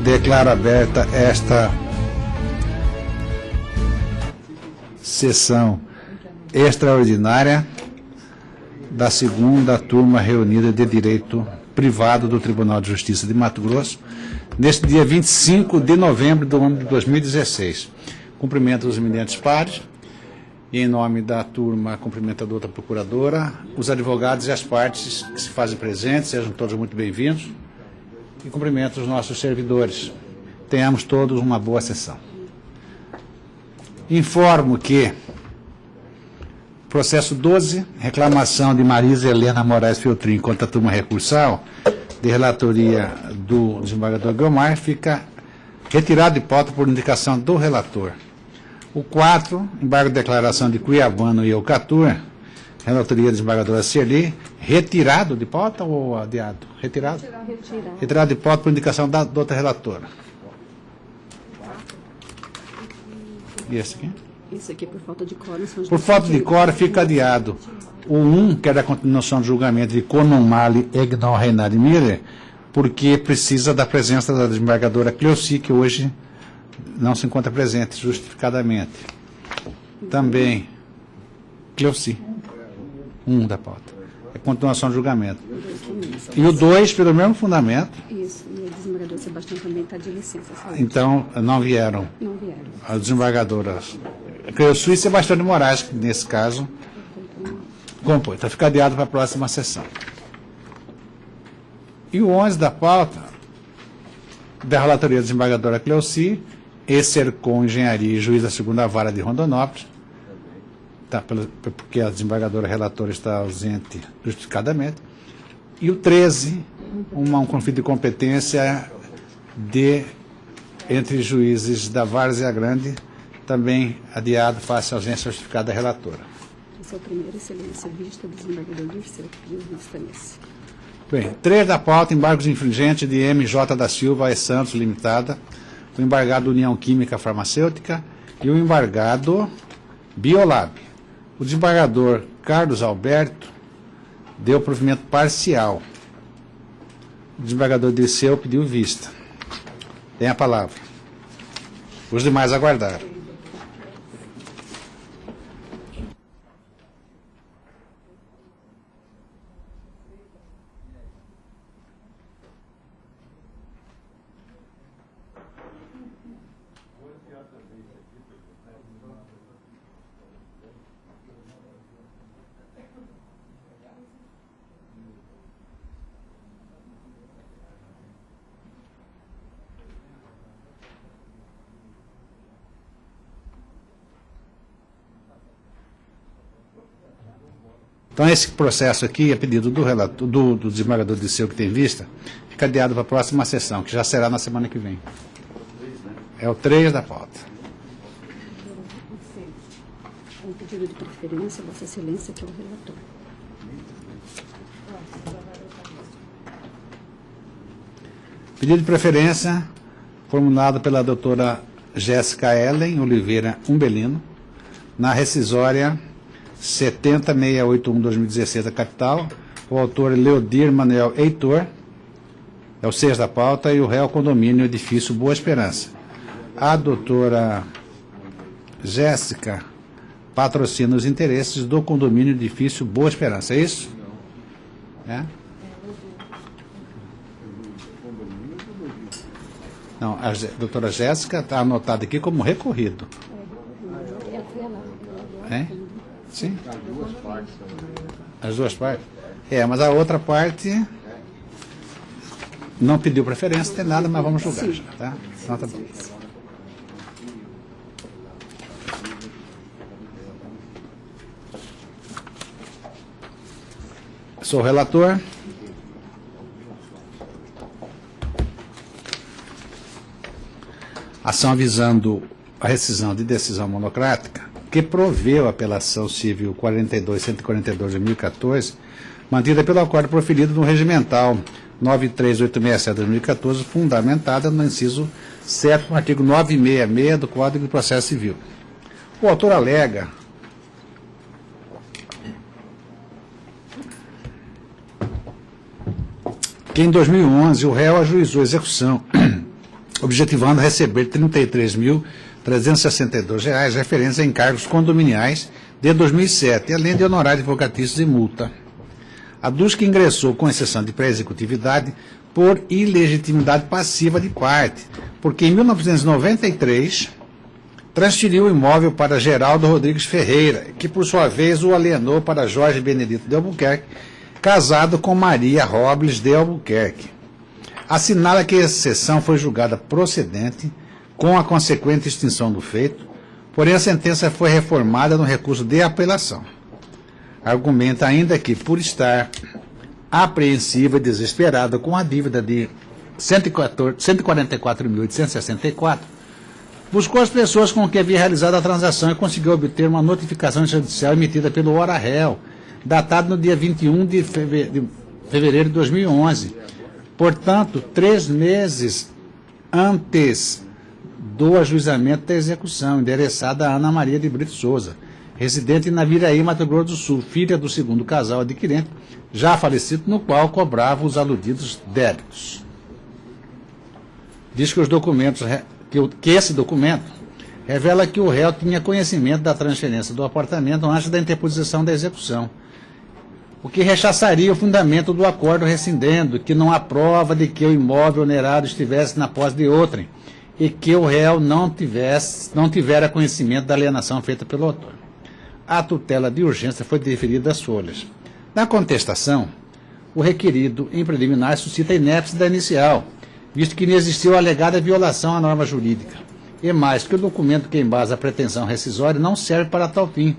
Declaro aberta esta sessão extraordinária da segunda turma reunida de Direito Privado do Tribunal de Justiça de Mato Grosso, neste dia 25 de novembro do ano de 2016. Cumprimento os eminentes pares e, em nome da turma, cumprimento a doutora procuradora, os advogados e as partes que se fazem presentes, sejam todos muito bem-vindos, e cumprimento os nossos servidores. Tenhamos todos uma boa sessão. Informo que processo 12, reclamação de Marisa Helena Moraes Feltrin contra a turma recursal, de relatoria do desembargador Guilmar, fica retirado de pauta por indicação do relator. O 4, embargo de declaração de Cuiabano e Eucatur, relatoria do desembargador Cirli, retirado de pauta ou adiado? Retirado? Retirado de pauta por indicação da outra relatora. E esse aqui? Esse aqui, por falta de quórum. Por falta de quórum, fica adiado. O 1, que é da continuação do julgamento de Conomali Egnon Reinaldo Miller, porque precisa da presença da desembargadora Cleuci, que hoje não se encontra presente, justificadamente. Também, Cleuci, 1 da pauta. É continuação do julgamento. E o 2, pelo mesmo fundamento. Isso, e o desembargador Sebastião também está de licença. Então, não vieram. Não vieram. As desembargadoras Cleuci e Sebastião de Moraes, que nesse caso compõe. Então, fica adiado para a próxima sessão. E o 11 da pauta, da relatoria da desembargadora Cleuci, e Sercom Engenharia e juiz da segunda vara de Rondonópolis, tá, porque a desembargadora relatora está ausente justificadamente. E o 13, um conflito de competência entre juízes da Várzea Grande, também adiado face à ausência justificada da relatora. Esse é o primeiro, excelência, vista do desembargador Dirceu, vista nesse. Bem, 3 da pauta, embargos infringentes de MJ da Silva e Santos Limitada, o embargado União Química Farmacêutica e o embargado Biolab. O desembargador Carlos Alberto deu provimento parcial. O desembargador Dirceu pediu vista. Tem a palavra. Os demais aguardaram. Então, esse processo aqui, a pedido do desembargador Dirceu, que tem vista, fica adiado para a próxima sessão, que já será na semana que vem. É o 3 da pauta. Um pedido de preferência, Vossa Excelência, que é o relator. Pedido de preferência formulado pela doutora Jéssica Ellen Oliveira Umbelino, na rescisória 70681-2016 da capital, o autor é Leodir Manuel Heitor, é o 6 da pauta, e o réu condomínio edifício Boa Esperança. A doutora Jéssica patrocina os interesses do condomínio edifício Boa Esperança, é isso? É? Não, a doutora Jéssica está anotada aqui como recorrido. É? Sim. As duas partes. Mas a outra parte não pediu preferência, tem nada, mas vamos julgar. Já, tá? Então tá bom. Sou o relator. Ação avisando a rescisão de decisão monocrática que proveu a apelação civil 42.142 de 2014, mantida pelo acordo proferido no regimental 93867 de 2014, fundamentada no inciso 7 no artigo 966 do Código de Processo Civil. O autor alega que em 2011 o réu ajuizou a execução objetivando receber R$ 33.362 referentes a encargos condominiais de 2007, além de honorários advocatícios e multa. Aduz que ingressou com exceção de pré-executividade por ilegitimidade passiva de parte, porque em 1993 transferiu o imóvel para Geraldo Rodrigues Ferreira, que por sua vez o alienou para Jorge Benedito de Albuquerque, casado com Maria Robles de Albuquerque. Assinala que a exceção foi julgada procedente, com a consequente extinção do feito, porém a sentença foi reformada no recurso de apelação. Argumenta ainda que, por estar apreensiva e desesperada com a dívida de R$ 144.864, buscou as pessoas com quem havia realizado a transação e conseguiu obter uma notificação judicial emitida pelo hora-réu, datada no dia 21 de fevereiro de 2011. Portanto, 3 meses antes do ajuizamento da execução, endereçada a Ana Maria de Brito Souza, residente em Naviraí, Mato Grosso do Sul, filha do segundo casal adquirente, já falecido, no qual cobrava os aludidos débitos. Diz que os documentos, que esse documento revela que o réu tinha conhecimento da transferência do apartamento antes da interposição da execução, o que rechaçaria o fundamento do acordo rescindendo, que não há prova de que o imóvel onerado estivesse na posse de outrem e que o réu não tivera conhecimento da alienação feita pelo autor. A tutela de urgência foi deferida às folhas. Na contestação, o requerido em preliminar suscita a inépcia da inicial, visto que não existiu alegada violação à norma jurídica. E mais, que o documento que embasa a pretensão rescisória não serve para tal fim,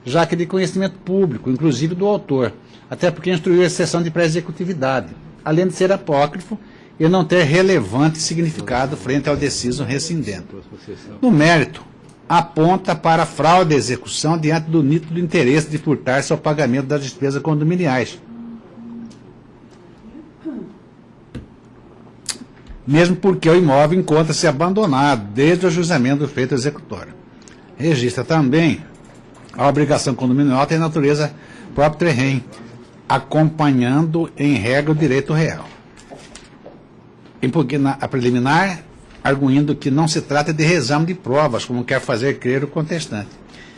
já que é de conhecimento público, inclusive do autor, até porque instruiu a exceção de pré-executividade, além de ser apócrifo e não ter relevante significado frente ao deciso rescindente. No mérito, aponta para a fraude à execução diante do nítido interesse de furtar-se ao pagamento das despesas condominiais, mesmo porque o imóvel encontra-se abandonado desde o ajuizamento do feito executório. Registra também a obrigação condominial tem natureza própria terreno, acompanhando em regra o direito real. Impugna a preliminar, arguindo que não se trata de reexame de provas, como quer fazer crer o contestante,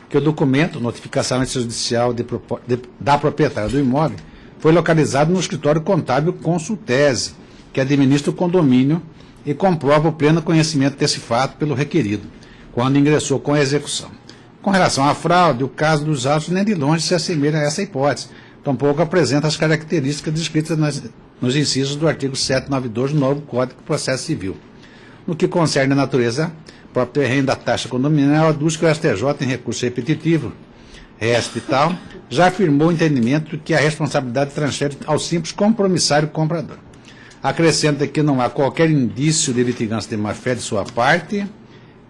que o documento, notificação judicial da proprietária do imóvel, foi localizado no escritório contábil Consultese, que administra o condomínio e comprova o pleno conhecimento desse fato pelo requerido, quando ingressou com a execução. Com relação à fraude, o caso dos autos nem de longe se assemelha a essa hipótese, tampouco apresenta as características descritas nos incisos do artigo 792 do novo Código de Processo Civil. No que concerne a natureza própria terreno da taxa condominial, aduz que o STJ, em recurso repetitivo, RESP e tal, já afirmou o entendimento que a responsabilidade transfere ao simples compromissário comprador. Acrescenta que não há qualquer indício de litigância de má-fé de sua parte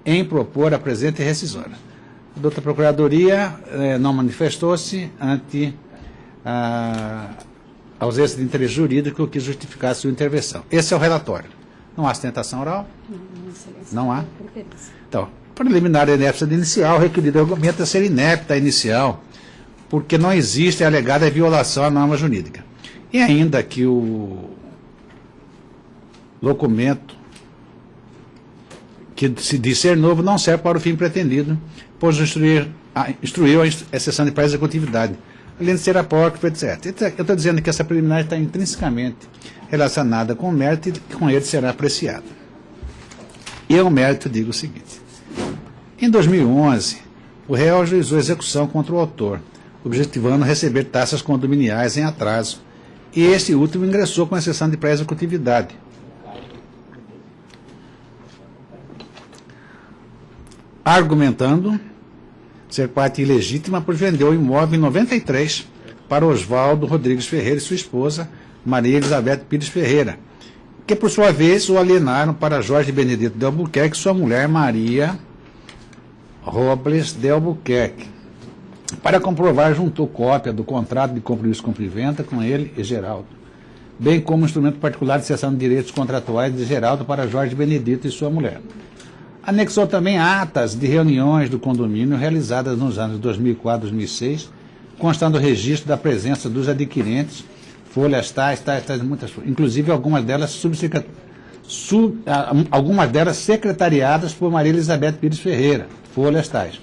em propor a presente rescisória. A doutora Procuradoria não manifestou-se ante a ausência de interesse jurídico que justificasse sua intervenção. Esse é o relatório. Não há sustentação oral? Não há? Então, preliminar inépcia de inicial, o requerido argumenta ser inépta a inicial, porque não existe a alegada violação à norma jurídica. E ainda que o documento que se diz ser novo não serve para o fim pretendido, pois instruiu a exceção de pré-executividade, além de ser apócrifo, etc. Eu estou dizendo que essa preliminar está intrinsecamente relacionada com o mérito e com ele será apreciado. E ao mérito digo o seguinte: em 2011, o réu ajuizou execução contra o autor, objetivando receber taxas condominiais em atraso, e este último ingressou com exceção de pré-executividade. Argumentando ser parte ilegítima, pois vendeu o imóvel em 93 para Oswaldo Rodrigues Ferreira e sua esposa, Maria Elizabeth Pires Ferreira, que por sua vez o alienaram para Jorge Benedito de Albuquerque e sua mulher Maria Robles de Albuquerque. Para comprovar, juntou cópia do contrato de compromisso compra e venda com ele e Geraldo, bem como instrumento particular de cessão de direitos contratuais de Geraldo para Jorge Benedito e sua mulher. Anexou também atas de reuniões do condomínio realizadas nos anos 2004 e 2006, constando o registro da presença dos adquirentes, folhas tais, muitas folhas, inclusive algumas delas algumas delas secretariadas por Maria Elizabeth Pires Ferreira, folhas tais.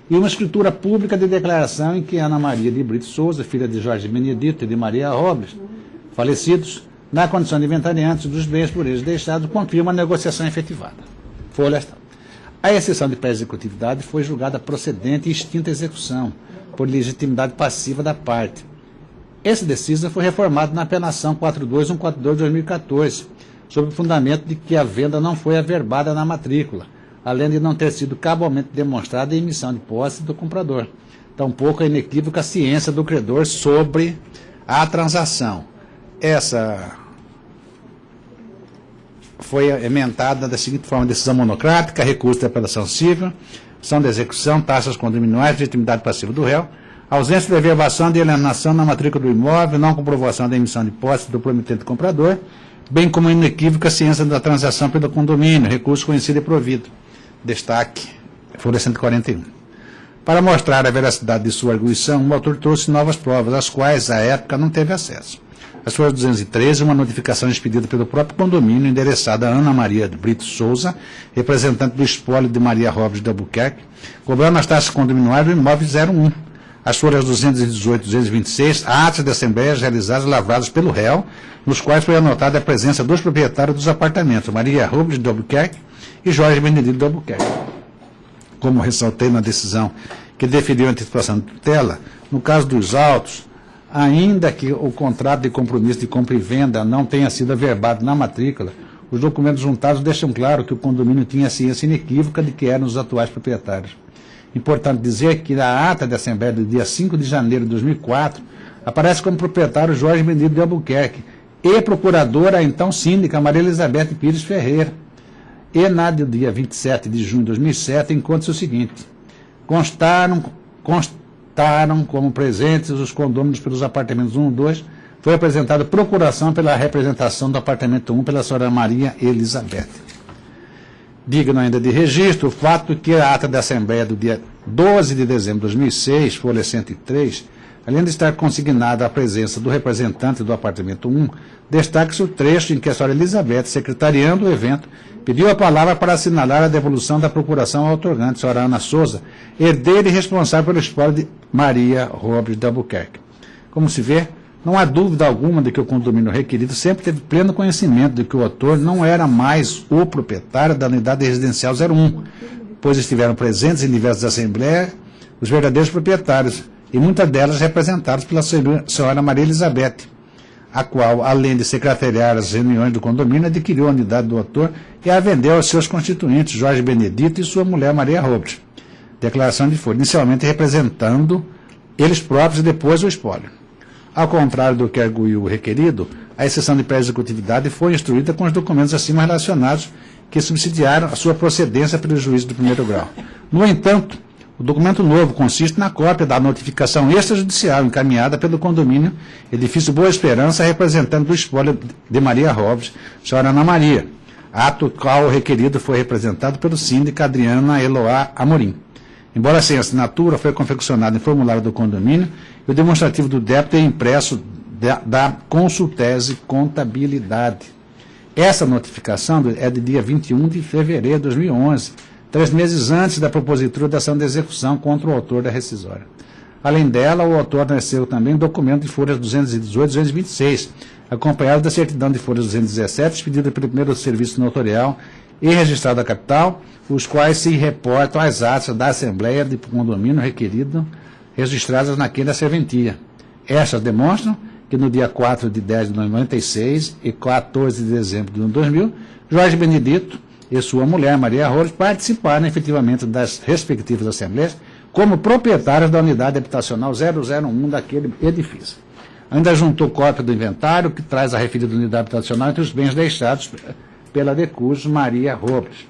E uma escritura pública de declaração em que Ana Maria de Brito Souza, filha de Jorge Benedito e de Maria Robles, falecidos, na condição de inventariantes dos bens por eles deixados, confirma a negociação efetivada. Folhas tais. A exceção de pré-executividade foi julgada procedente e extinta a execução, por legitimidade passiva da parte. Esse deciso foi reformado na apelação 42142 de 2014, sob o fundamento de que a venda não foi averbada na matrícula, além de não ter sido cabalmente demonstrada a emissão de posse do comprador. Tampouco é inequívoca a ciência do credor sobre a transação. Essa foi emendada da seguinte forma: decisão monocrática, recurso de apelação civil, ação de execução, taxas condominiais, legitimidade passiva do réu, ausência de averbação de alienação na matrícula do imóvel, não comprovação da emissão de posse do promitente comprador, bem como inequívoca a ciência da transação pelo condomínio, recurso conhecido e provido. Destaque, folha 141. Para mostrar a veracidade de sua arguição, o autor trouxe novas provas, às quais, à época, não teve acesso. As folhas 213, uma notificação expedida pelo próprio condomínio, endereçada a Ana Maria de Brito Souza, representante do espólio de Maria Robles de Albuquerque, cobrando as taxas condominiais do imóvel 01. As folhas 218 e 226, atos de assembleias realizadas e lavrados pelo réu, nos quais foi anotada a presença dos proprietários dos apartamentos, Maria Robles de Albuquerque e Jorge Benedito de Albuquerque. Como ressaltei na decisão que deferiu a antecipação de tutela, no caso dos autos, ainda que o contrato de compromisso de compra e venda não tenha sido averbado na matrícula, os documentos juntados deixam claro que o condomínio tinha ciência inequívoca de que eram os atuais proprietários. Importante dizer que na ata da Assembleia do dia 5 de janeiro de 2004, aparece como proprietário Jorge Benedito de Albuquerque e procuradora, a então síndica, Maria Elizabeth Pires Ferreira. E na do dia 27 de junho de 2007, encontra-se o seguinte: constaram como presentes os condôminos pelos apartamentos 1 e 2, foi apresentada procuração pela representação do apartamento 1 pela senhora Maria Elizabeth. Digno ainda de registro o fato que a ata da Assembleia do dia 12 de dezembro de 2006, folha 103, além de estar consignada a presença do representante do apartamento 1, destaca-se o trecho em que a senhora Elizabeth, secretariando o evento, pediu a palavra para assinalar a devolução da procuração ao outorgante, senhora Ana Souza, herdeira e responsável pelo espólio de Maria Robles de Albuquerque. Como se vê, não há dúvida alguma de que o condomínio requerido sempre teve pleno conhecimento de que o autor não era mais o proprietário da unidade residencial 01, pois estiveram presentes em diversas assembleias os verdadeiros proprietários, e muitas delas representadas pela senhora Maria Elizabeth, a qual, além de secretariar as reuniões do condomínio, adquiriu a unidade do autor e a vendeu aos seus constituintes, Jorge Benedito e sua mulher Maria Robles. Declaração de folha, inicialmente representando eles próprios e depois o espólio. Ao contrário do que arguiu o requerido, a exceção de pré-executividade foi instruída com os documentos acima relacionados que subsidiaram a sua procedência pelo juízo do primeiro grau. No entanto, o documento novo consiste na cópia da notificação extrajudicial encaminhada pelo condomínio Edifício Boa Esperança, representante do espólio de Maria Robles, senhora Ana Maria, ato qual o requerido foi representado pelo síndico Adriana Eloá Amorim. Embora sem assinatura, foi confeccionado em formulário do condomínio e o demonstrativo do débito é impresso da Consultese Contabilidade. Essa notificação é de dia 21 de fevereiro de 2011, 3 meses antes da propositura da ação de execução contra o autor da rescisória. Além dela, o autor anexou também documento de folhas 218 e 226, acompanhado da certidão de folhas 217, expedida pelo primeiro serviço notorial e registrado à capital, os quais se reportam às atas da Assembleia de Condomínio requerido, registradas naquela serventia. Estas demonstram que no dia 4 de 10 de 1996 e 14 de dezembro de 2000, Jorge Benedito e sua mulher, Maria Robles, participaram efetivamente das respectivas assembleias como proprietários da unidade habitacional 001 daquele edifício. Ainda juntou cópia do inventário que traz a referida unidade habitacional entre os bens deixados pela decurso Maria Robles.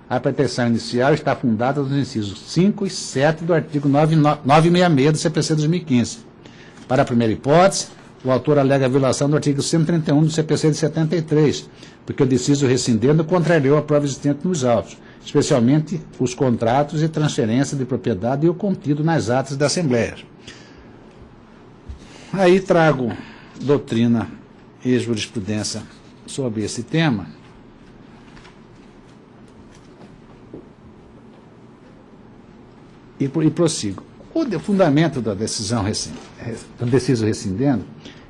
A pretensão inicial está fundada nos incisos 5 e 7 do artigo 966 do CPC 2015. Para a primeira hipótese, o autor alega a violação do artigo 131 do CPC de 73, porque o deciso rescindendo contrariou a prova existente nos autos, especialmente os contratos e transferência de propriedade e o contido nas atas da Assembleia. Aí trago doutrina e jurisprudência sobre esse tema, E prossigo. O fundamento da decisão rescindendo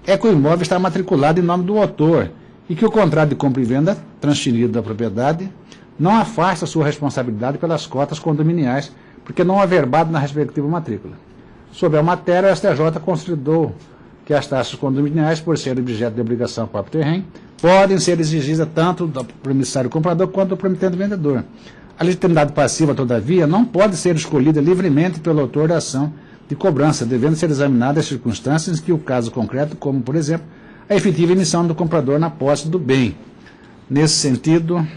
é que o imóvel está matriculado em nome do autor e que o contrato de compra e venda transferido da propriedade não afasta a sua responsabilidade pelas cotas condominiais, porque não é averbado na respectiva matrícula. Sobre a matéria, a STJ considerou que as taxas condominiais, por serem objeto de obrigação próprio terreno, podem ser exigidas tanto do promissário comprador quanto do promitente vendedor. A legitimidade passiva, todavia, não pode ser escolhida livremente pelo autor da ação de cobrança, devendo ser examinadas as circunstâncias em que o caso concreto, como, por exemplo, a efetiva emissão do comprador na posse do bem. Nesse sentido,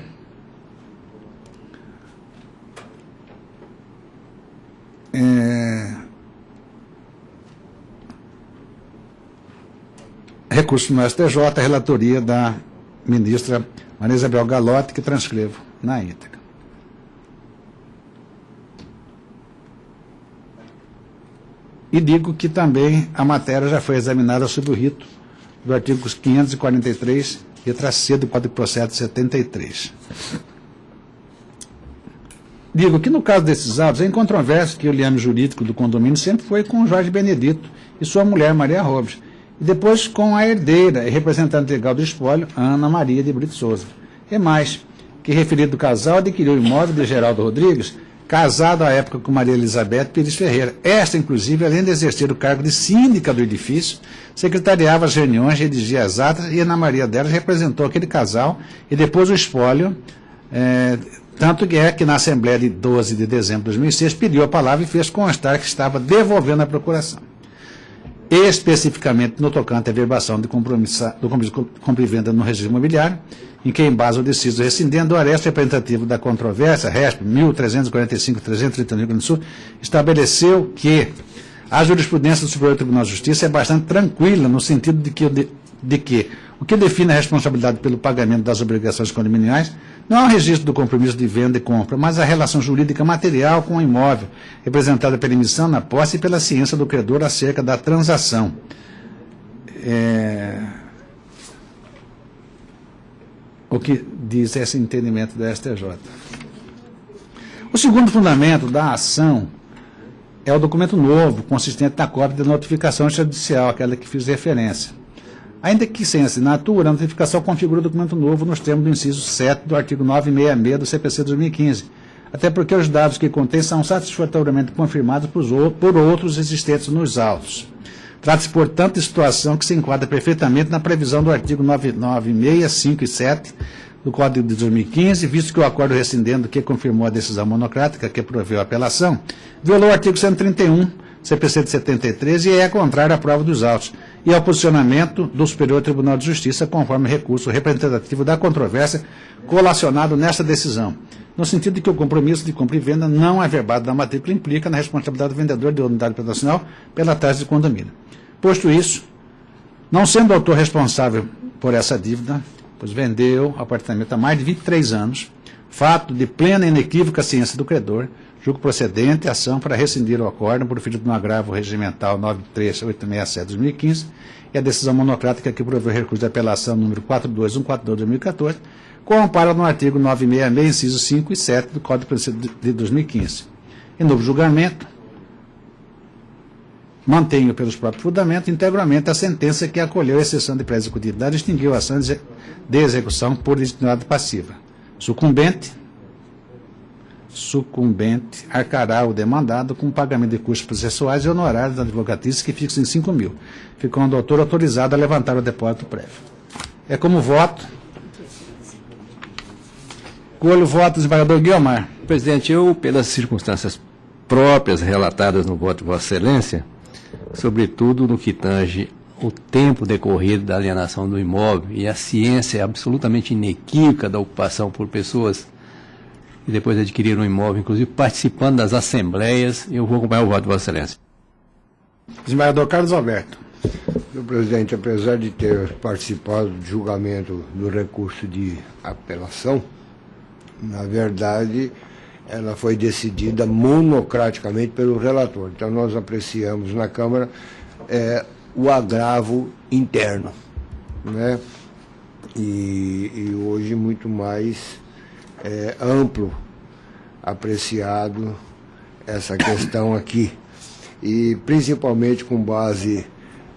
recurso no STJ, relatoria da ministra Maria Isabel Galotti, que transcrevo na íntegra. E digo que também a matéria já foi examinada sob o rito do artigo 543, letra C do Código de Processo 73. Digo que no caso desses autos, é incontroverso que o liame jurídico do condomínio sempre foi com Jorge Benedito e sua mulher, Maria Robes, e depois com a herdeira e representante legal do espólio, Ana Maria de Brito Souza. E mais, que referido casal adquiriu o imóvel de Geraldo Rodrigues, casado à época com Maria Elizabeth Pires Ferreira. Esta, inclusive, além de exercer o cargo de síndica do edifício, secretariava as reuniões, redigia as atas e Ana Maria delas representou aquele casal e depois o espólio, tanto que é que na Assembleia de 12 de dezembro de 2006 pediu a palavra e fez constar que estava devolvendo a procuração. Especificamente no tocante à verbação do compromisso de compra e venda no registro imobiliário, em que, em base ao deciso rescindendo, o arresto representativo da controvérsia, RESP 1345-331 Rio Grande do Sul, estabeleceu que a jurisprudência do Superior Tribunal de Justiça é bastante tranquila, no sentido de que o que define a responsabilidade pelo pagamento das obrigações condominiais não é o registro do compromisso de venda e compra, mas a relação jurídica material com o imóvel, representada pela emissão na posse e pela ciência do credor acerca da transação. O que diz esse entendimento da STJ. O segundo fundamento da ação é o documento novo, consistente na cópia da notificação judicial, aquela que fiz referência. Ainda que sem assinatura, a notificação configura o documento novo nos termos do inciso 7 do artigo 966 do CPC 2015, até porque os dados que contém são satisfatoriamente confirmados por outros existentes nos autos. Trata-se, portanto, de situação que se enquadra perfeitamente na previsão do artigo 996, 5 e 7 do Código de 2015, visto que o acordo rescindendo que confirmou a decisão monocrática que proveu a apelação, violou o artigo 131, CPC de 73, e é contrário à prova dos autos e ao posicionamento do Superior Tribunal de Justiça, conforme recurso representativo da controvérsia colacionado nesta decisão, no sentido de que o compromisso de compra e venda não averbado da matrícula implica na responsabilidade do vendedor de unidade operacional pela taxa de condomínio. Posto isso, não sendo o autor responsável por essa dívida, pois vendeu o apartamento há mais de 23 anos, fato de plena e inequívoca ciência do credor, julgo procedente a ação para rescindir o acórdão proferido no agravo regimental 93867-2015 e a decisão monocrática que proveu o recurso de apelação número 42142-2014, com amparo no artigo 966, incisos 5 e 7 do Código de 2015. Em novo julgamento, mantenho pelos próprios fundamentos integralmente a sentença que acolheu a exceção de pré-executividade e extinguiu a ação de execução por legitimidade passiva. Sucumbente arcará o demandado com pagamento de custos processuais e honorários da advocatícia que fixam em 5 mil, ficando o autor autorizado a levantar o depósito prévio. É como voto. Colho o voto do desembargador Guiomar. Presidente, eu, pelas circunstâncias próprias relatadas no voto de Vossa Excelência, sobretudo no que tange o tempo decorrido da alienação do imóvel e a ciência absolutamente inequívoca da ocupação por pessoas que depois adquiriram um imóvel, inclusive participando das assembleias, eu vou acompanhar o voto de Vossa Excelência. Desembargador Carlos Alberto. Senhor presidente, apesar de ter participado do julgamento do recurso de apelação, na verdade, ela foi decidida monocraticamente pelo relator. Então, nós apreciamos na Câmara o agravo interno, né? E hoje muito mais amplo apreciado essa questão aqui, e principalmente com base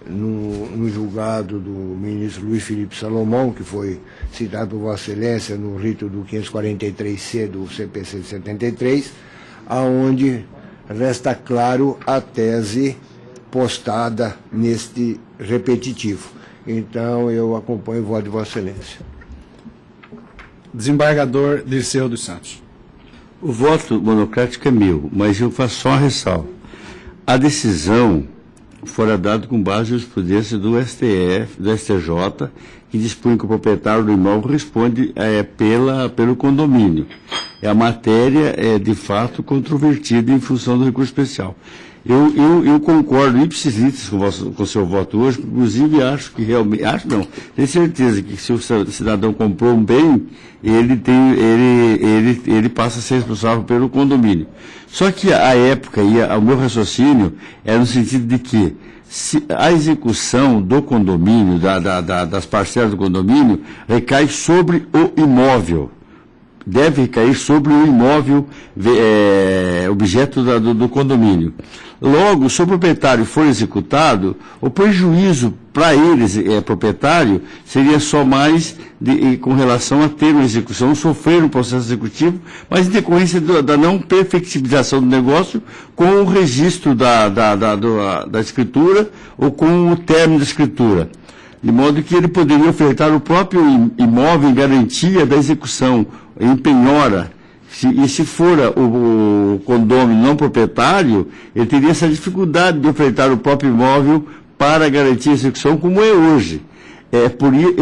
no julgado do ministro Luiz Felipe Salomão, que foi citado por Vossa Excelência no rito do 543C do CPC de 73, aonde resta claro a tese postada neste repetitivo. Então, eu acompanho o voto de Vossa Excelência. Desembargador Dirceu dos Santos. O voto monocrático é meu, mas eu faço só uma ressalva. A decisão fora dada com base na jurisprudência do STF, do STJ, que dispõe que o proprietário do imóvel responde pelo condomínio. A matéria é, de fato, controvertida em função do recurso especial. Eu concordo ipsis litteris com o seu voto hoje, inclusive acho que realmente, tenho certeza que se o cidadão comprou um bem, ele passa a ser responsável pelo condomínio. Só que a época e o meu raciocínio era no sentido de que se a execução do condomínio, das parcelas do condomínio, recai sobre o imóvel. Deve recair sobre o imóvel objeto do condomínio. Logo, se o proprietário for executado, o prejuízo para ele, proprietário, seria só mais com relação a ter uma execução, sofrer um processo executivo, mas em decorrência da não perfectibilização do negócio com o registro da escritura ou com o término da escritura. De modo que ele poderia ofertar o próprio imóvel em garantia da execução, em penhora. E se for o condômino não proprietário, ele teria essa dificuldade de ofertar o próprio imóvel para garantir a execução, como é hoje.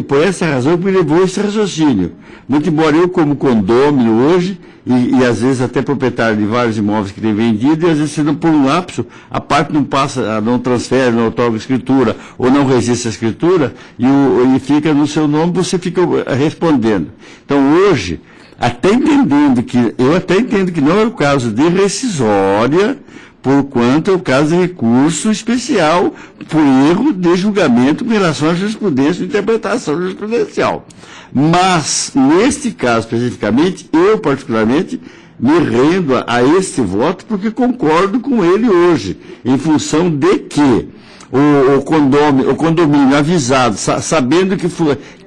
Por essa razão que me levou a esse raciocínio. Muito embora eu, como condômino hoje, e às vezes até proprietário de vários imóveis que tem vendido, e às vezes, por um lapso, a parte não passa, não transfere, não otorga escritura, ou não resiste a escritura, e fica no seu nome, você fica respondendo. Então, hoje, eu até entendo que não é o caso de rescisória, porquanto é o caso de recurso especial por erro de julgamento com relação à jurisprudência e interpretação jurisprudencial. Mas, neste caso especificamente, eu particularmente me rendo a este voto porque concordo com ele hoje, em função de que o condomínio avisado, sabendo que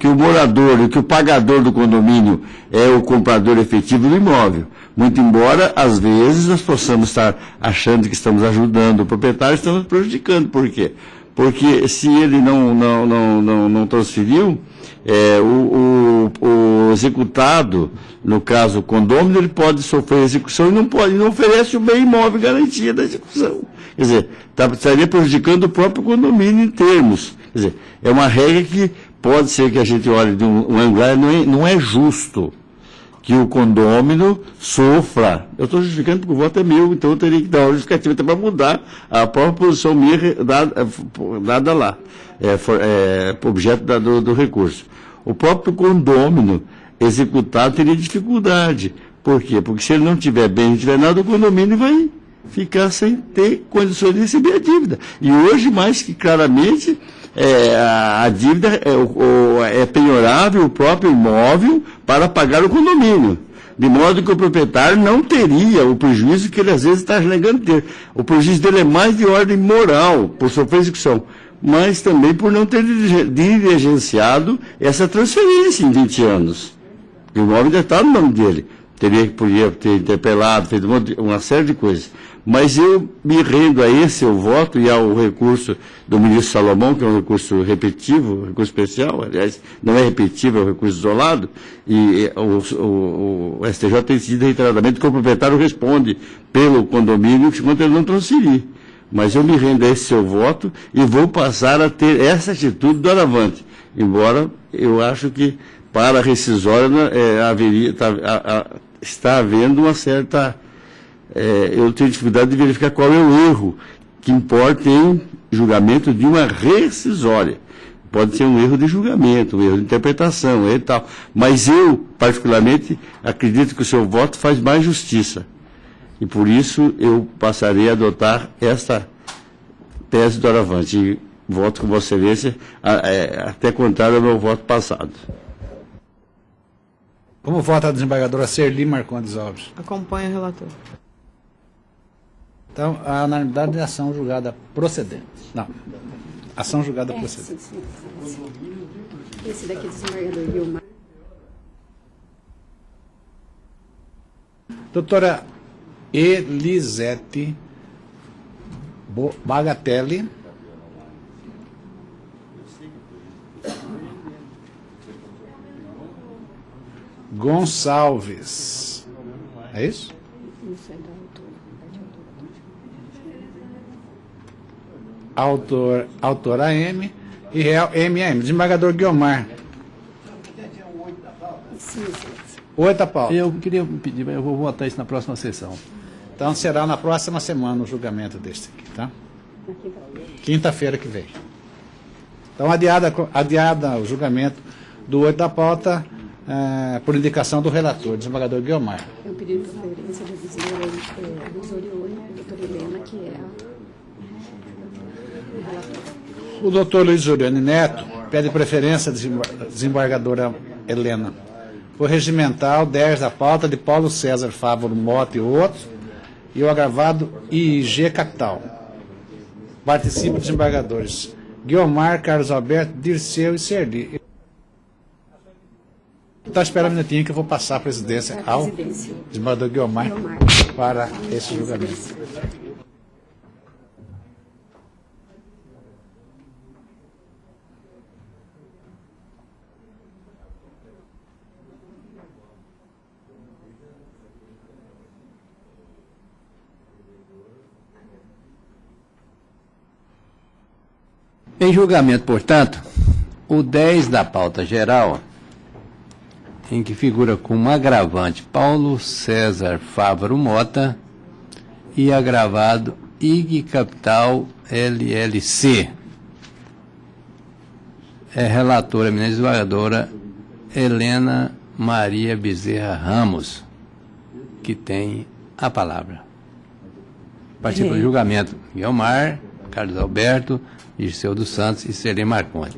o morador e que o pagador do condomínio é o comprador efetivo do imóvel. Muito embora, às vezes, nós possamos estar achando que estamos ajudando o proprietário, estamos prejudicando. Por quê? Porque se ele não transferiu, o executado, no caso o condômino, ele pode sofrer execução e não oferece o bem imóvel garantia da execução. Quer dizer, estaria prejudicando o próprio condomínio em termos. Quer dizer, é uma regra que pode ser que a gente olhe de um ângulo, não é justo que o condômino sofra. Eu estou justificando porque o voto é meu, então eu teria que dar uma justificativa até para mudar a própria posição minha dada lá, objeto do recurso. O próprio condômino executado teria dificuldade. Por quê? Porque se ele não tiver bem, não tiver nada, o condomínio vai ficar sem ter condições de receber a dívida. E hoje, mais que claramente, a dívida é penhorável o próprio imóvel para pagar o condomínio. De modo que o proprietário não teria o prejuízo que ele às vezes está alegando ter. O prejuízo dele é mais de ordem moral, por sofrer execução, mas também por não ter diligenciado essa transferência em 20 anos. O imóvel ainda está no nome dele. Podia ter interpelado, feito uma série de coisas. Mas eu me rendo a esse voto e ao recurso do ministro Salomão, que é um recurso repetitivo, recurso especial, aliás, não é repetitivo, é um recurso isolado, e o STJ tem decidido reiteradamente que o proprietário responde pelo condomínio enquanto ele não transferir. Mas eu me rendo a esse seu voto e vou passar a ter essa atitude do Aravante, embora eu acho que para a rescisória está havendo uma certa... eu tenho dificuldade de verificar qual é o erro que importa em julgamento de uma rescisória. Pode ser um erro de julgamento, um erro de interpretação, e tal. Mas eu, particularmente, acredito que o seu voto faz mais justiça. E por isso eu passarei a adotar esta tese do Aravante. E voto com Vossa Excelência, até contrário ao meu voto passado. Como vota a desembargadora Serli Marcondes Alves? Acompanha o relator. Então, a unanimidade de ação julgada procedente. Não, ação julgada procedente. Sim. Esse daqui, desembargador Guilmar. Doutora Elisete Bagatelli. Gonçalves. É isso? Isso é da autora. Autora M e réu MAM. Desembargador Guilmar. Sim, excelência. 8 pauta. Eu queria pedir, eu vou votar isso na próxima sessão. Então será na próxima semana o julgamento deste aqui, tá? Na quinta-feira. Quinta-feira que vem. Então adiada o julgamento do 8 da pauta por indicação do relator, desembargador Guilmar. Eu pedi preferência da desembargadora Luiz Orione, doutora Helena, que é a relatora. O doutor Luiz Orione Neto pede preferência da desembargadora Helena. O regimental 10 da pauta de Paulo César Fávaro Mota e outros, e o agravado IIG Capital. Participam os desembargadores Guilmar, Carlos Alberto, Dirceu e Serli. Então, espera um minutinho que eu vou passar a presidência ao desembargador Guilmar para esse julgamento. Em julgamento, portanto, o 10 da pauta geral, em que figura como agravante Paulo César Fávaro Mota e agravado IG Capital LLC. É relatora, eminente desembargadora Helena Maria Bezerra Ramos, que tem a palavra. Participa do julgamento Guilmar, Carlos Alberto, Dirceu dos Santos e Serli Marcondes.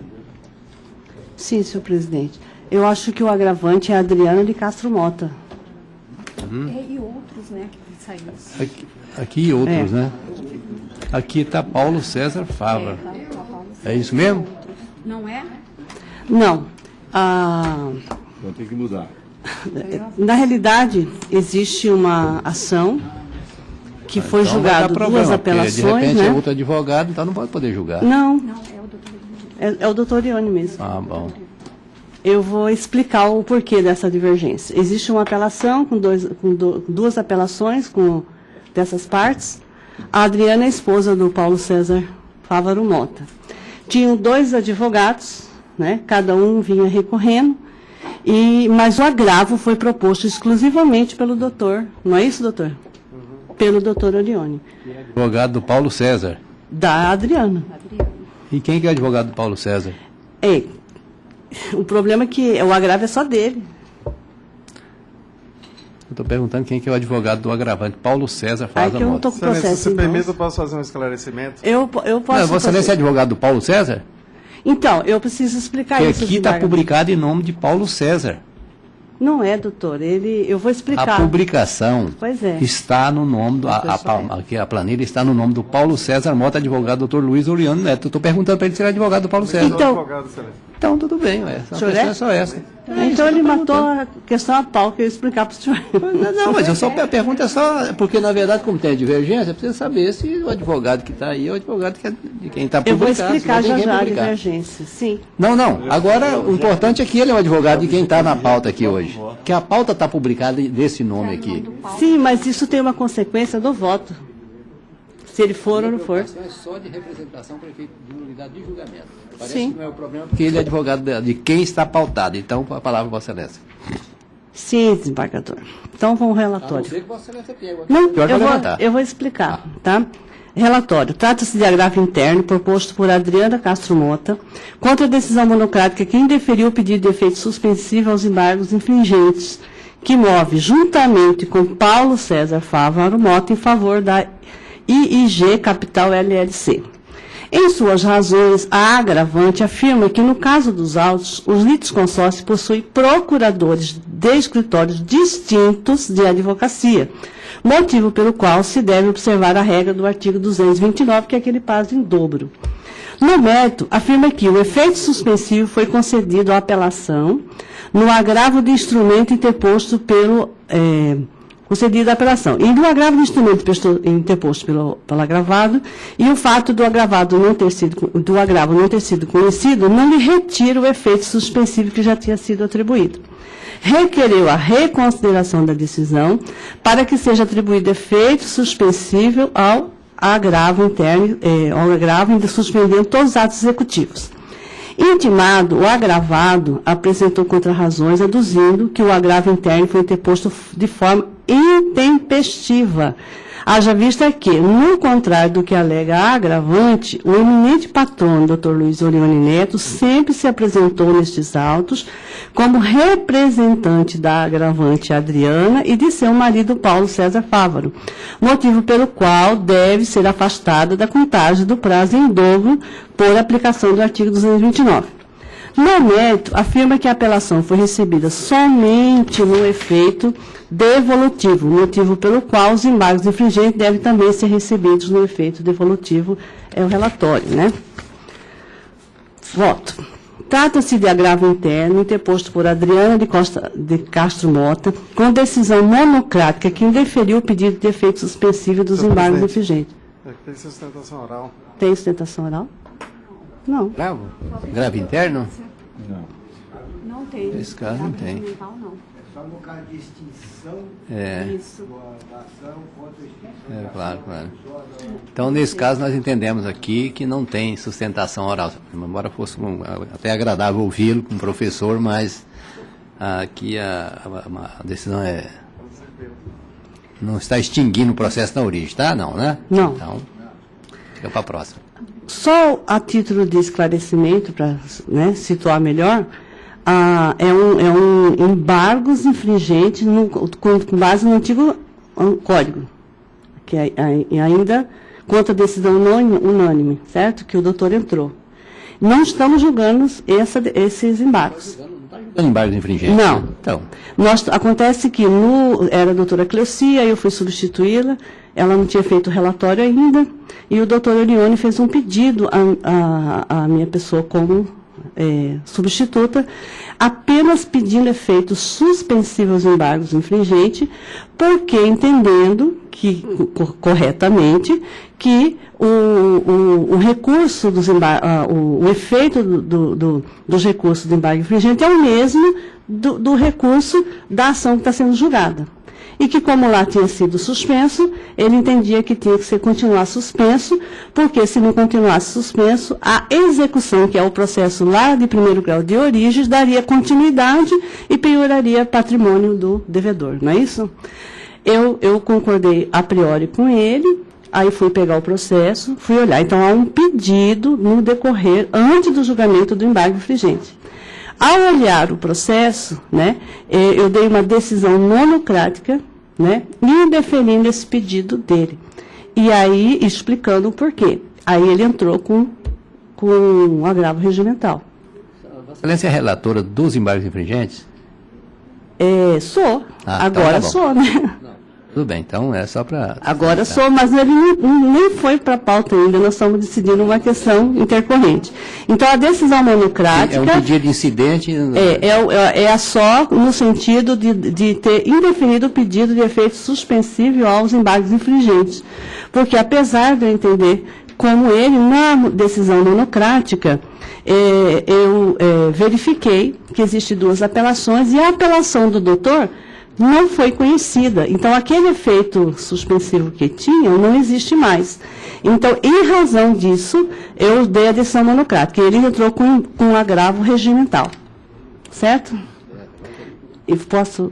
Sim, senhor presidente. Eu acho que o agravante é a Adriana de Castro Mota. E outros, né, que saíram. Aqui e outros, né? Aqui está Paulo César Fávaro. É isso mesmo? Não é? Não. Então tem que mudar. Na realidade, existe uma ação que foi Então vai dar julgado problema, duas porque, apelações, de repente né? é outro advogado, então não pode poder julgar. Não, Não, é o doutor. é o doutor Ione mesmo. Ah, bom. Eu vou explicar o porquê dessa divergência. Existe uma apelação com duas apelações dessas partes. A Adriana é esposa do Paulo César Fávaro Mota. Tinham 2 advogados, né? Cada um vinha recorrendo, mas o agravo foi proposto exclusivamente pelo doutor. Não é isso, doutor? Pelo doutor Orione. Advogado do Paulo César. Da Adriana. E quem que é advogado do Paulo César? O problema é que o agravo é só dele. Eu estou perguntando quem que é o advogado do agravante. Paulo César Fávaro Que eu não Mota. estou com o Excelência, processo se em permite, mãos. eu posso fazer um esclarecimento? Eu posso Não, Vossa fazer. Excelência é advogado do Paulo César? Então, eu preciso explicar Que isso. aqui está desembargador. publicado em nome de Paulo César. Não é, doutor. Eu vou explicar. A publicação Pois é. está no nome, aqui a planilha está no nome do Paulo César Mota, advogado do Dr. Luiz Orione Neto. Estou perguntando para ele se ele é advogado do Paulo César. Então- Advogado, excelência. Então, tudo bem, ué. A senhor questão é? é só essa. Então ele matou a questão a pau que eu ia explicar para o senhor. Não, mas a pergunta é só, porque na verdade, como tem a divergência, precisa saber se o advogado que está aí é o advogado de quem está Eu publicado. vou explicar senão já ninguém já a publicar. divergência. Sim. Não. Agora, o importante é que ele é o advogado de quem está na pauta aqui hoje. Que a pauta está publicada desse nome aqui. Sim, mas isso tem uma consequência do voto. Se ele for ou não for. É só de representação para efeito de unidade de julgamento. Parece Sim. que não é o problema, porque ele é advogado de quem está pautado. Então, a palavra, Vossa Excelência. Sim, desembargador. Então vamos ao relatório. que Vossa Excelência tenha. Não, Pode levantar. eu vou explicar, tá? Relatório. Trata-se de agravo interno proposto por Adriana Castro Mota contra a decisão monocrática que indeferiu o pedido de efeito suspensivo aos embargos infringentes, que move, juntamente com Paulo César Fávaro Mota, em favor da IIG Capital LLC. Em suas razões, a agravante afirma que, no caso dos autos, os litisconsórcios possuem procuradores de escritórios distintos de advocacia, motivo pelo qual se deve observar a regra do artigo 229, que é aquele prazo em dobro. No mérito, afirma que o efeito suspensivo foi concedido à apelação no agravo de instrumento interposto pelo... concedida a apelação. E no agravo do instrumento interposto pelo agravado, e o fato do agravo não ter sido conhecido, não lhe retira o efeito suspensivo que já tinha sido atribuído. Requereu a reconsideração da decisão para que seja atribuído efeito suspensivo ao agravo interno, ao agravo suspendendo todos os atos executivos. Intimado, o agravado apresentou contrarrazões, aduzindo que o agravo interno foi interposto de forma intempestiva. Haja vista que, no contrário do que alega a agravante, o eminente patrono, Dr. Luiz Orione Neto, sempre se apresentou nestes autos como representante da agravante Adriana e de seu marido Paulo César Fávaro, motivo pelo qual deve ser afastada da contagem do prazo em dobro por aplicação do artigo 229. No mérito, afirma que a apelação foi recebida somente no efeito devolutivo, motivo pelo qual os embargos infringentes devem também ser recebidos no efeito devolutivo, é o relatório, né? Voto. Trata-se de agravo interno interposto por Adriana de Castro Mota, com decisão monocrática que indeferiu o pedido de efeito suspensivo dos Senhor embargos presidente, infringentes. Tem sustentação oral. Tem sustentação oral? Não. Gravo? Gravo interno? Não tem. Nesse caso não tem. Não. Só no caso de extinção Isso. da ação contra a extinção. Claro. Então, nesse caso, nós entendemos aqui que não tem sustentação oral. Embora fosse até agradável ouvi-lo como professor, mas aqui a decisão não está extinguindo o processo na origem, tá? Não, né? Não. Então, fica para a próxima. Só a título de esclarecimento, para situar melhor, é um embargos infringentes com base no antigo código, que ainda contra a decisão unânime, certo? Que o doutor entrou. Não estamos julgando esses embargos. Embargos infringentes? Não. Então, Acontece que era a doutora Cleucia, eu fui substituí-la, ela não tinha feito o relatório ainda, e o doutor Orione fez um pedido à minha pessoa como substituta, apenas pedindo efeitos suspensivos aos embargos infringentes, porque entendendo que, corretamente, que o recurso dos o efeito dos recursos do embargo infringente é o mesmo do recurso da ação que está sendo julgada. E que, como lá tinha sido suspenso, ele entendia que tinha que continuar suspenso, porque se não continuasse suspenso, a execução, que é o processo lá de primeiro grau de origens, daria continuidade e pioraria patrimônio do devedor, não é isso? Eu concordei a priori com ele, aí fui pegar o processo, fui olhar. Então, há um pedido no decorrer, antes do julgamento do embargo infringente. Ao olhar o processo, eu dei uma decisão monocrática, indeferindo esse pedido dele. E aí, explicando o porquê. Aí ele entrou com um agravo regimental. Excelência é relatora dos embargos infringentes? Sou. Então Agora tá bom. sou, Tudo bem, então é só para... Agora sou, mas ele nem foi para a pauta ainda, nós estamos decidindo uma questão intercorrente. Então, a decisão monocrática... É um pedido de incidente... É só no sentido de ter indefinido o pedido de efeito suspensivo aos embargos infringentes. Porque, apesar de eu entender como ele, na decisão monocrática, eu verifiquei que existem duas apelações, e a apelação do doutor não foi conhecida. Então, aquele efeito suspensivo que tinha não existe mais. Então, em razão disso, eu dei a decisão monocrática. Ele entrou com um agravo regimental. Certo? E posso?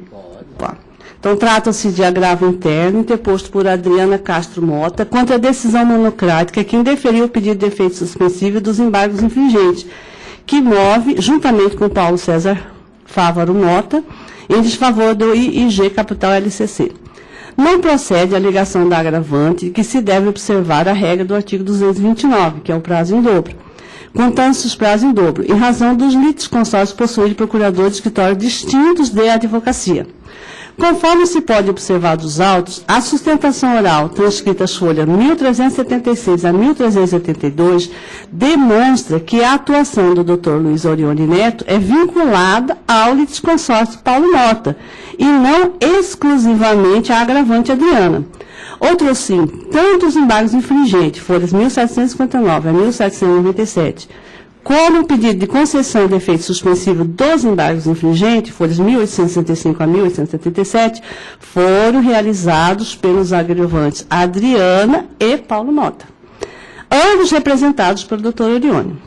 Pode. Então, trata-se de agravo interno, interposto por Adriana Castro Mota, contra a decisão monocrática que indeferiu o pedido de efeito suspensivo dos embargos infringentes, que move, juntamente com Paulo César Fávaro Mota, em desfavor do IG Capital LCC. não procede a alegação da agravante de que se deve observar a regra do artigo 229, que é o prazo em dobro, contando-se os prazos em dobro, em razão dos litisconsórcios possuídos de procuradores de escritório distintos de advocacia. Conforme se pode observar dos autos, a sustentação oral, transcrita às folhas 1376 a 1382, demonstra que a atuação do Dr. Luiz Orione Neto é vinculada ao litisconsórcio Paulo Mota, e não exclusivamente à agravante Adriana. Outros sim, tanto os embargos infringentes, folhas 1759 a 1797, como o pedido de concessão de efeito suspensivo dos embargos infringentes, folhas 1865 a 1877, foram realizados pelos agravantes Adriana e Paulo Mota, ambos representados pelo Dr. Orione.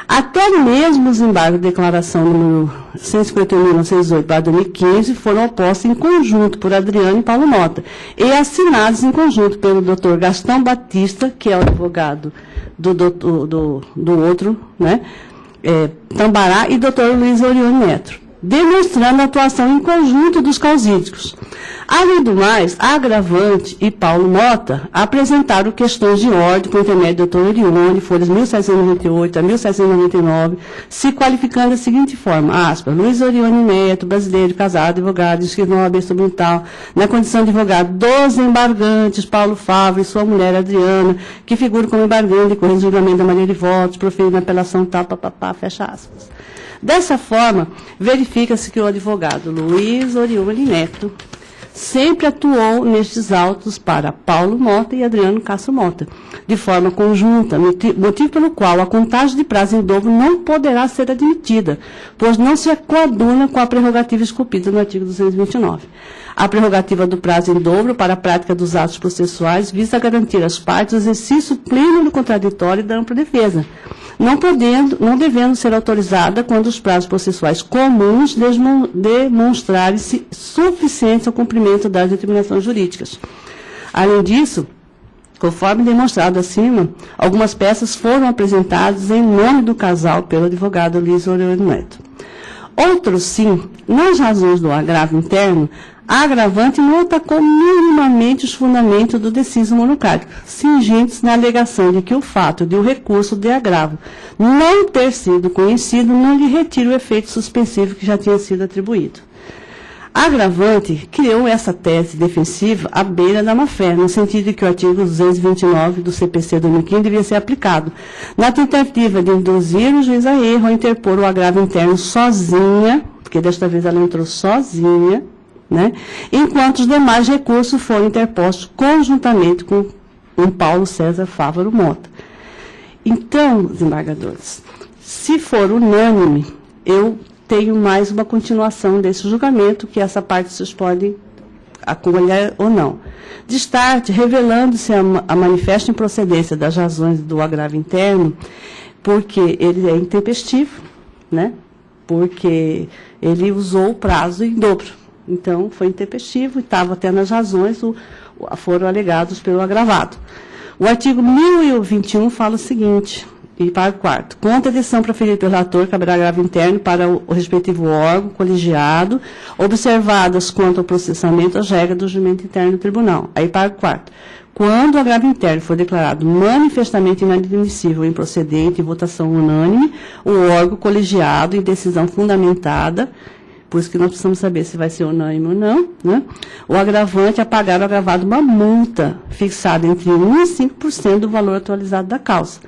Até mesmo os embargos de declaração número 151.908/2015 foram opostos em conjunto por Adriana e Paulo Mota e assinados em conjunto pelo Dr. Gastão Batista, que é o advogado do outro, né, Tambará, e Dr. Luiz Orione Neto, demonstrando a atuação em conjunto dos causídicos. Além do mais, a agravante e Paulo Mota apresentaram questões de ordem por intermédio do Dr. Orione, folhas 1798 a 1799, se qualificando da seguinte forma, aspas, Luiz Orione Neto, brasileiro, casado, advogado, inscrito na OAB Sobrental, na condição de advogado dos embargantes Paulo Fávaro e sua mulher Adriana, que figuram como embargante decorrente do julgamento da maioria de votos, proferido na apelação tal, fecha aspas. Dessa forma, verifica-se que o advogado Luiz Orione Neto sempre atuou nestes autos para Paulo Mota e Adriano Castro Mota, de forma conjunta, motivo pelo qual a contagem de prazo em dobro não poderá ser admitida, pois não se coaduna com a prerrogativa esculpida no artigo 229. A prerrogativa do prazo em dobro para a prática dos atos processuais visa garantir às partes o exercício pleno do contraditório e da ampla defesa, não devendo ser autorizada quando os prazos processuais comuns demonstrarem-se suficientes ao cumprimento das determinações jurídicas. Além disso, conforme demonstrado acima, algumas peças foram apresentadas em nome do casal pelo advogado Luiz Orione Neto. Outros, sim, nas razões do agravo interno, a agravante não atacou minimamente os fundamentos do deciso monocrático, cingentes na alegação de que o fato de o recurso de agravo não ter sido conhecido não lhe retira o efeito suspensivo que já tinha sido atribuído. A agravante criou essa tese defensiva à beira da má-fé, no sentido de que o artigo 229 do CPC 2015 devia ser aplicado, na tentativa de induzir o juiz a erro ao interpor o agravo interno sozinha, porque desta vez ela entrou sozinha, né? Enquanto os demais recursos foram interpostos conjuntamente com Paulo César Fávaro Mota. Então, desembargadores, se for unânime, eu tenho mais uma continuação desse julgamento, que essa parte vocês podem acolher ou não. Destarte, revelando-se a manifesta improcedência das razões do agravo interno, porque ele é intempestivo, né? Porque ele usou o prazo em dobro. Então, foi intempestivo e estava até nas razões, foram alegados pelo agravado. O artigo 1021 fala o seguinte, e parágrafo 4º, contra a decisão proferida pelo relator, caberá agravo interno para o respectivo órgão colegiado, observadas quanto ao processamento as regras do julgamento interno do tribunal. Aí, parágrafo 4º, quando o agravo interno for declarado manifestamente inadmissível, improcedente, em votação unânime, o órgão colegiado, em decisão fundamentada, por isso que nós precisamos saber se vai ser unânime ou não, né? O agravante a pagar ao agravado uma multa fixada entre 1% e 5% do valor atualizado da causa.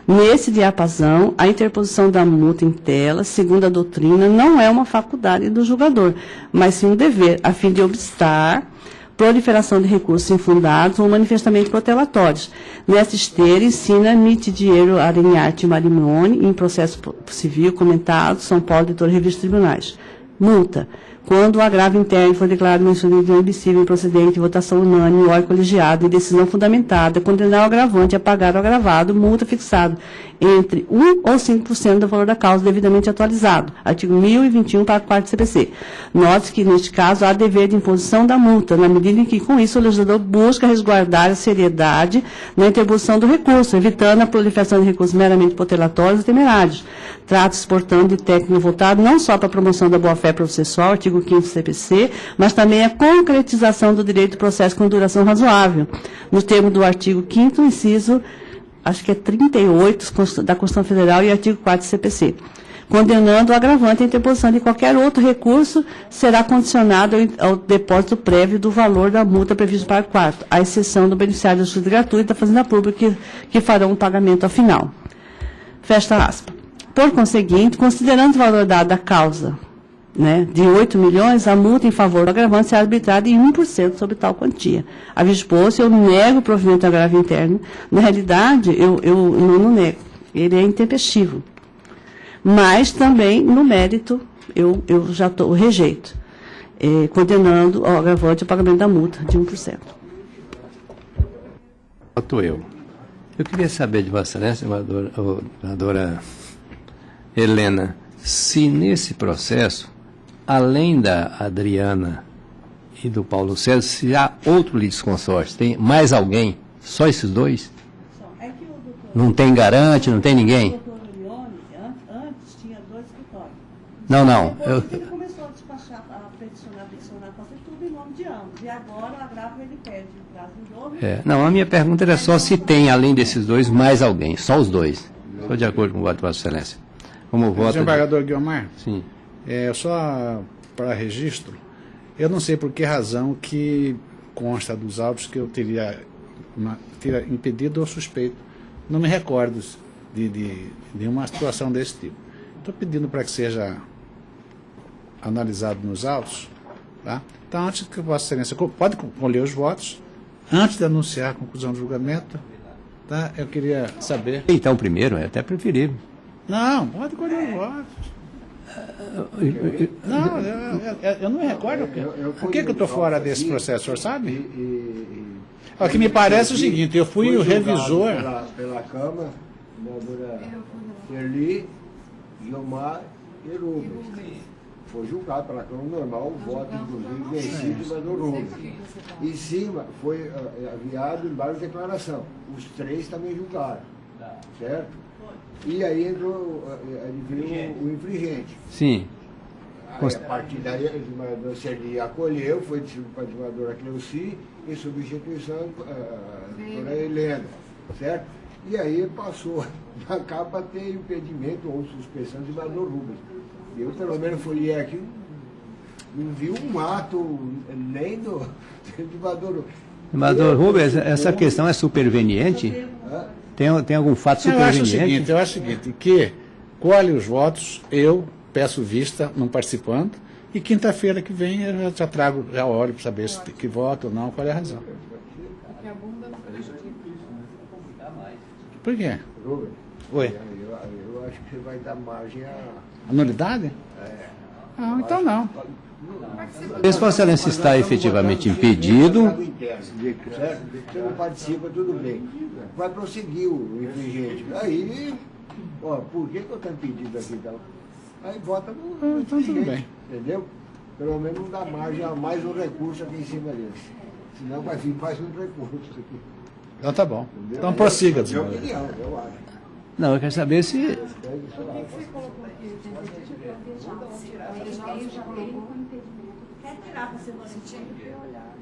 Nesse diapasão, a interposição da multa em tela, segundo a doutrina, não é uma faculdade do julgador, mas sim um dever, a fim de obstar proliferação de recursos infundados ou manifestamente protelatórios. Nessa esteira, ensina Mitidiero Arenharte Marimone, em processo civil comentado, São Paulo, editor Revista Tribunais. Multa. Quando o agravo interno for declarado inadmissível, improcedente, votação unânime, órgão colegiado, em decisão fundamentada, condenar o agravante a pagar o agravado, multa fixada entre 1% ou 5% do valor da causa devidamente atualizado. Artigo 1021, parágrafo 4º do CPC. Note que, neste caso, há dever de imposição da multa, na medida em que, com isso, o legislador busca resguardar a seriedade na interposição do recurso, evitando a proliferação de recursos meramente protelatórios e temerários. Trata-se, portanto, de técnico voltado não só para a promoção da boa-fé processual, artigo artigo 5º do CPC, mas também a concretização do direito do processo com duração razoável, no termo do artigo 5º, inciso, acho que é 38 da Constituição Federal e artigo 4º do CPC. Condenando o agravante, a interposição de qualquer outro recurso será condicionado ao depósito prévio do valor da multa prevista no parágrafo 4º, à exceção do beneficiário da justiça gratuita da Fazenda Pública, que farão o pagamento ao final. Fecha aspas. Por conseguinte, considerando o valor dado da causa, né, de 8 milhões, a multa em favor do agravante será arbitrada em 1% sobre tal quantia. A vista exposto, eu nego o provimento de agravo interno. Na realidade, eu não nego. Ele é intempestivo. Mas também, no mérito, eu já rejeito, condenando o agravante ao pagamento da multa de 1%. Voto eu. Eu queria saber de Vossa Excelência, senadora Helena, se nesse processo, além da Adriana e do Paulo César, se há outro litisconsórcio, tem mais alguém? Só esses dois? Não tem garante, não tem ninguém? Antes tinha 2 escritórios. Não. Ele começou a despachar, a peticionar, fazer tudo em nome de ambos. E agora o agravo ele pede o prazo em dobro. Não, a minha pergunta era só se tem, além desses dois, mais alguém. Só os dois. Estou de acordo com o voto de Vossa Excelência. Como voto... Desembargador Guiomar, Sim. Só para registro, eu não sei por que razão que consta dos autos que eu teria impedido ou suspeito. Não me recordo de uma situação desse tipo. Estou pedindo para que seja analisado nos autos, tá? Então, antes que Vossa Excelência pode colher os votos, antes de anunciar a conclusão do julgamento, tá? Eu queria saber... Então, primeiro, é até preferível. Não, pode colher os votos. Não, eu não me recordo. Por que eu estou fora desse processo, o senhor sabe? O que me parece é o seguinte, eu fui o revisor... Pela Câmara, senadora Serli, Guiomar e Rubens. Foi julgado pela Câmara normal, o voto, inclusive, vencido, mas no Rubens. Em cima, foi aviado embaixo de declaração. Os 3 também julgaram, certo? E aí entrou, veio o infringente. Sim. Aí, a partir daí, a desembargadora Serli acolheu, foi distribuído para a desembargadora Cleuci, em substituição a doutora Helena, certo? E aí passou na capa ter impedimento ou suspensão de desembargador Rubens. Eu, pelo menos, folhei aqui, não vi um ato nem do desembargador Rubens. Desembargador Rubens, essa questão é superveniente? Tem algum fato superveniente? Eu acho o seguinte, que colhe os votos, eu peço vista, não participando, e quinta-feira que vem eu já trago, já olho para saber se que voto ou não, qual é a razão. Por quê? Rubens, Oi. eu acho que você vai dar margem a... A nulidade? Não, então não. Se Vossa Excelência está efetivamente impedido... Certo? Você não participa, tudo bem. Vai prosseguir o infringente. Aí, por que eu estou impedido aqui? Então? Aí vota no Então tudo bem. Entendeu? Pelo menos não dá margem a mais um recurso aqui em cima dele. Senão vai vir mais um recurso aqui. Então tá bom. Entendeu? Então prossiga, Minha desembargador. opinião, eu acho. Não, eu quero saber se... Quer tirar para semana que vem?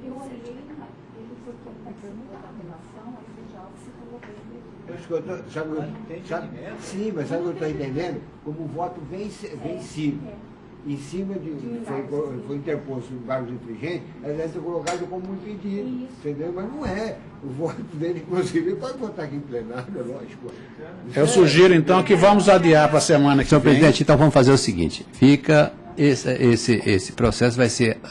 Eu olhei, Sim, mas sabe o que eu estou entendendo? Como o voto vencido, em cima de. Foi interposto em vários infringentes, ela deve ser colocado como impedido, entendeu? Mas não é. O voto dele, inclusive, ele pode votar aqui em plenário, é lógico. Eu sugiro então que vamos adiar para a semana que Senhor vem. presidente, então vamos fazer o seguinte, esse processo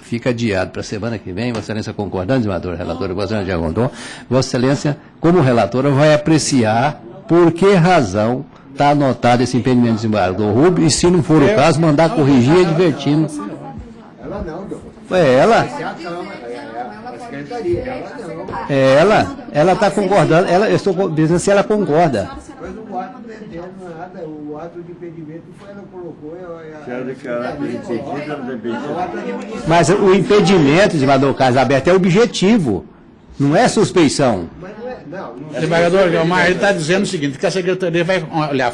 fica adiado para a semana que vem. Vossa Excelência concordando, desembargador relator, Vossa Excelência já contou. Vossa Excelência, como relatora, vai apreciar por que razão está anotado esse impedimento do desembargador Rubens, e se não for o caso, mandar corrigir advertindo. Ela não, doutor. É ela? É a Câmara, é a Secretaria, ela não. Ela está concordando, eu estou dizendo se ela concorda. Mas o ato não entendo nada, o ato de impedimento foi ela colocou. Se ela declarar por impedido, ela depende. Mas o impedimento, desembargador Carlos Alberto, é objetivo, não é suspeição. Mas não é, Desembargador Guilmar, ele está dizendo o seguinte, que a secretaria vai olhar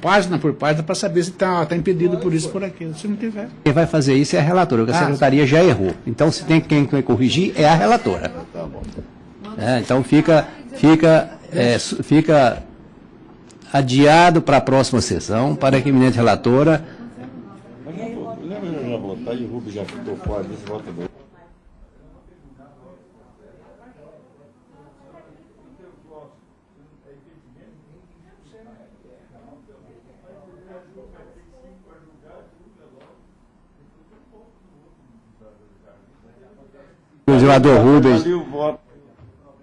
página por página para saber se está impedido por isso por aquilo. Se não tiver. Quem vai fazer isso é a relatora, porque a secretaria já errou. Então, se tem quem vai corrigir, é a relatora. Então, fica adiado para a próxima sessão, para que a eminente relatora... Lembra de já votar e o Rubens já ficou fora desse voto dele? O desembargador Rubens...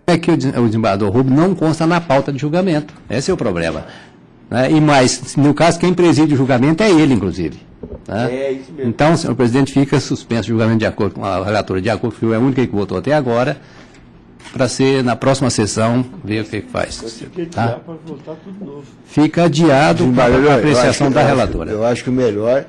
É que o desembargador Rubens não consta na pauta de julgamento. Esse é o problema. Né? E mais, no caso, quem preside o julgamento é ele, inclusive. Né? É isso mesmo. Então, senhor presidente, fica suspenso o julgamento de acordo com a relatora, de acordo, que foi a única que votou até agora, para ser na próxima sessão, ver o que faz. Tá? Fica adiado para a apreciação da relatora. Eu acho que o melhor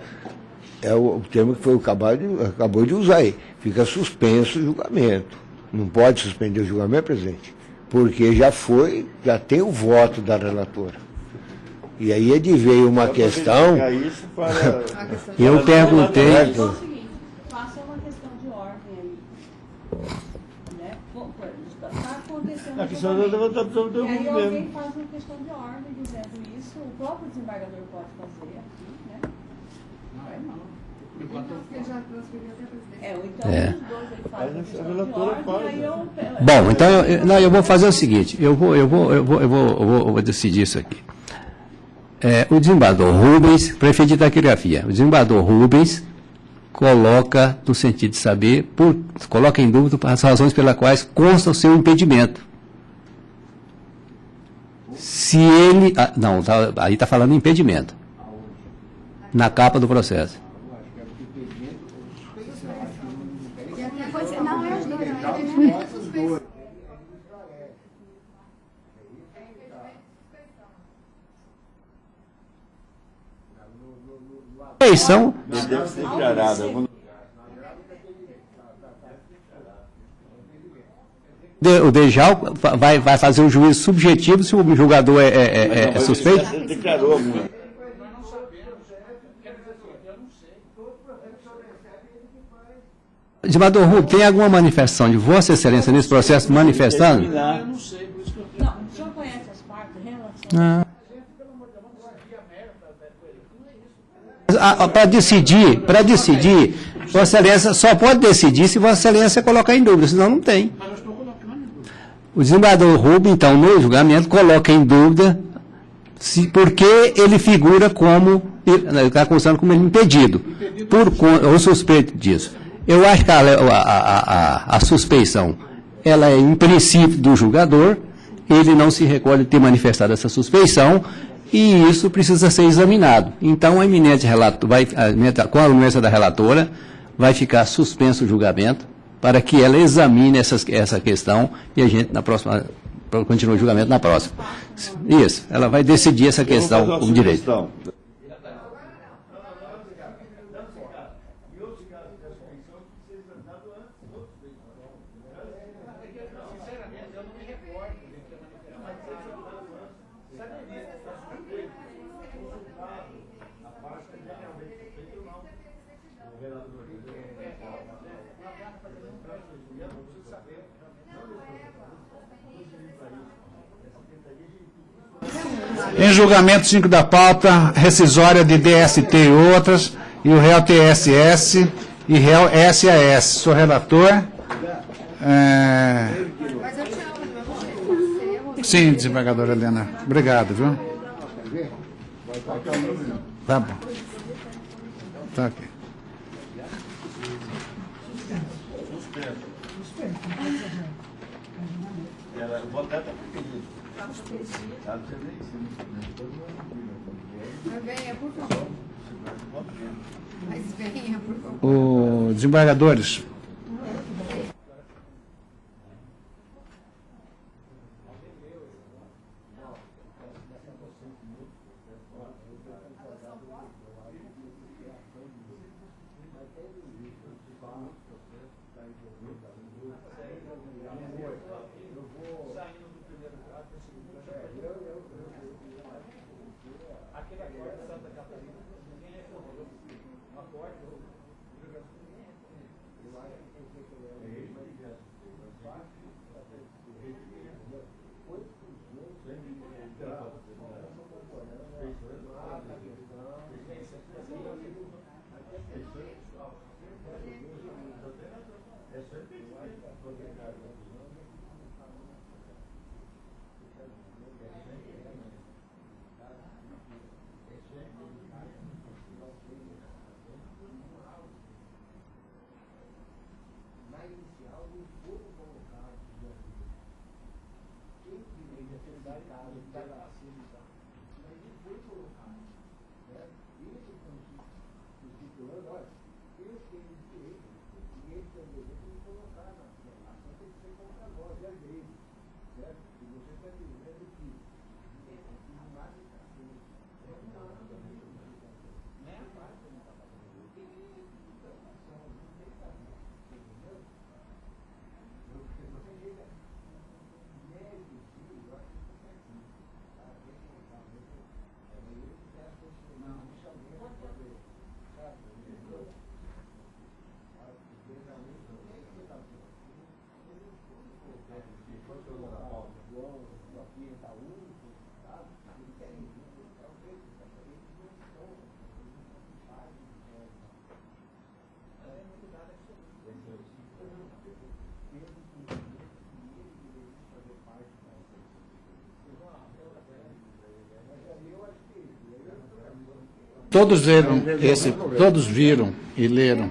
é o termo que foi acabou de usar aí. Fica suspenso o julgamento. Não pode suspender o julgamento, presidente, porque já tem o voto da relatora. E aí é de veio uma questão... Eu perguntei... Faça uma questão de ordem aí. Né? Está acontecendo. E aí alguém faz uma questão de ordem dizendo isso, o próprio desembargador pode fazer aqui, né? Ou então os dois ele faz uma questão de ordem, aí eu... Bom, então eu vou fazer o seguinte, eu vou decidir isso aqui. O desembargador Rubens, prefeito de Itaquiriafia, o desembargador Rubens coloca no sentido de saber, coloca em dúvida as razões pelas quais consta o seu impedimento. Se ele... aí está falando impedimento. Na capa do processo. Não, é os dois. Eleição. Deve ser declarado. O DEJAL vai fazer um juízo subjetivo se o julgador é suspeito? Ele declarou muito. Desembargador Rubens, tem alguma manifestação de Vossa Excelência nesse processo manifestando? Não, o senhor conhece as partes relacionadas? Para decidir, Vossa Excelência só pode decidir se Vossa Excelência colocar em dúvida, senão não tem. O desembargador Rubens, então, no julgamento, coloca em dúvida porque ele figura como, está considerando como ele impedido, ou suspeito disso. Eu acho que a suspeição, ela é em princípio do julgador, ele não se recolhe de ter manifestado essa suspeição, e isso precisa ser examinado. Então, a eminente com a anuência da relatora, vai ficar suspenso o julgamento, para que ela examine essa questão, e a gente, na próxima, continue o julgamento na próxima. Isso, ela vai decidir essa questão com direito. Em julgamento 5 da pauta, rescisória de DST e outras, e o réu TSS e réu SAS. Sou relator. Sim, desembargadora Helena. Obrigado, viu? Tá bom. Tá aqui. Venha, por favor. Mas venha, por favor. Os desembargadores. Todos viram e leram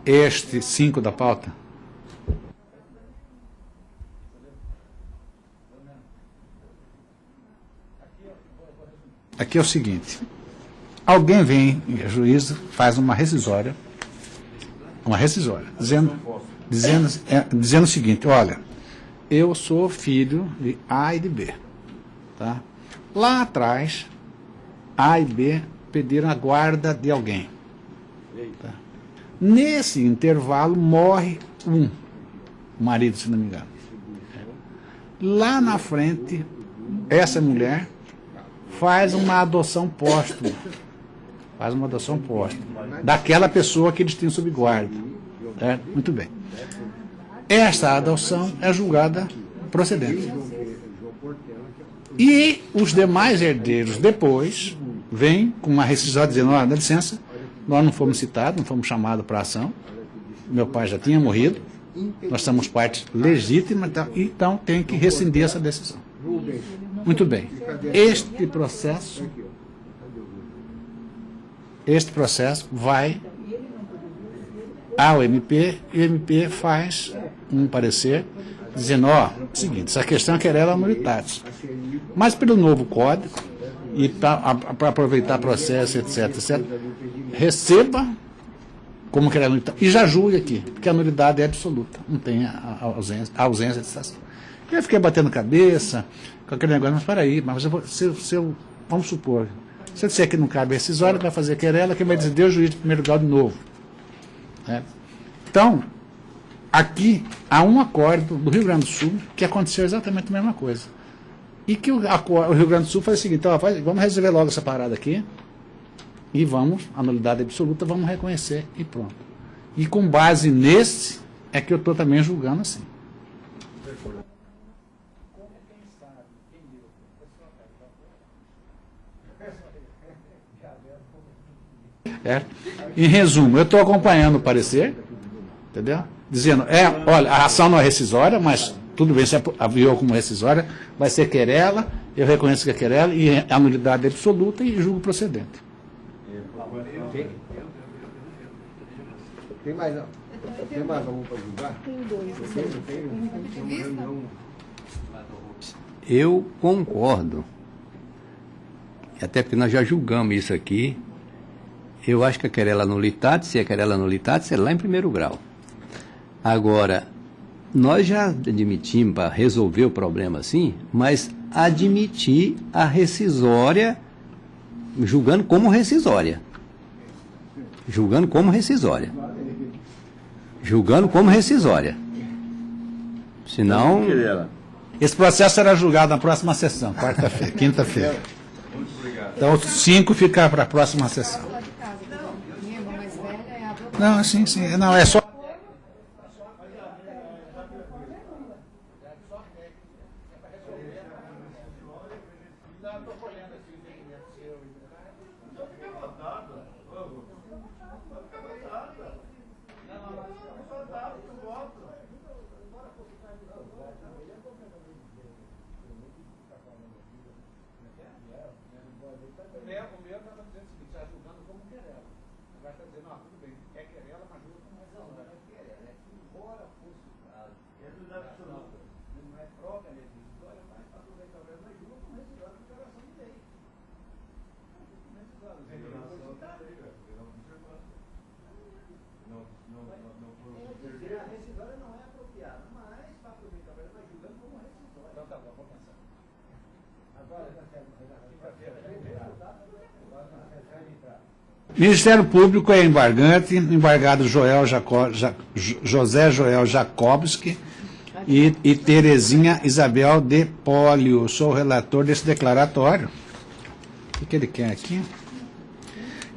este 5 da pauta? Aqui é o seguinte: alguém vem em juízo, faz uma rescisória, dizendo o seguinte: olha, eu sou filho de A e de B, tá? Lá atrás, A e B pediram a guarda de alguém. Tá? Nesse intervalo morre o marido, se não me engano. Lá na frente, essa mulher faz uma adoção póstuma. Daquela pessoa que eles tinham sob guarda. Certo? Muito bem. Esta adoção é julgada procedente. E os demais herdeiros depois vêm com uma rescisória dizendo: olha, dá licença, nós não fomos citados, não fomos chamados para a ação, meu pai já tinha morrido, nós somos parte legítima, então tem que rescindir essa decisão. Muito bem. Este processo vai ao MP, e o MP faz um parecer dizendo: ó, seguinte, essa questão é querela nulitatis. Mas pelo novo código, e para aproveitar processo, etc., receba como querela nulitatis e já julgue aqui, porque a nulidade é absoluta, não tem a ausência de citação. Eu fiquei batendo cabeça com aquele negócio: mas espera aí, mas vamos supor, se eu disser que não cabe rescisória, vai fazer querela, quem vai dizer deu juiz de primeiro grau de novo. Então, aqui há um acordo do Rio Grande do Sul que aconteceu exatamente a mesma coisa. E que o Rio Grande do Sul faz o seguinte: ó, vamos resolver logo essa parada aqui e a nulidade absoluta, vamos reconhecer e pronto. E com base nesse é que eu estou também julgando assim. Em resumo, eu estou acompanhando o parecer, entendeu? Dizendo: olha, a ação não é rescisória, mas tudo bem, se aviou como rescisória, vai ser querela, eu reconheço que é querela, e a nulidade é absoluta e julgo procedente. Tem mais não? Tem mais algum para julgar? Eu concordo, até porque nós já julgamos isso aqui. Eu acho que a querela nulitatis, se é querela nulitatis, é lá em primeiro grau. Agora, nós já admitimos para resolver o problema assim, mas admitir a rescisória, julgando como rescisória. Julgando como rescisória. Senão... Esse processo será julgado na próxima sessão, quarta-feira, quinta-feira. Então, 5 fica para a próxima sessão. Não, sim. Não, é só... Ministério Público é embargante, embargado José Joel Jacobski e Terezinha Isabel de Pólio. Sou o relator desse declaratório. O que ele quer aqui?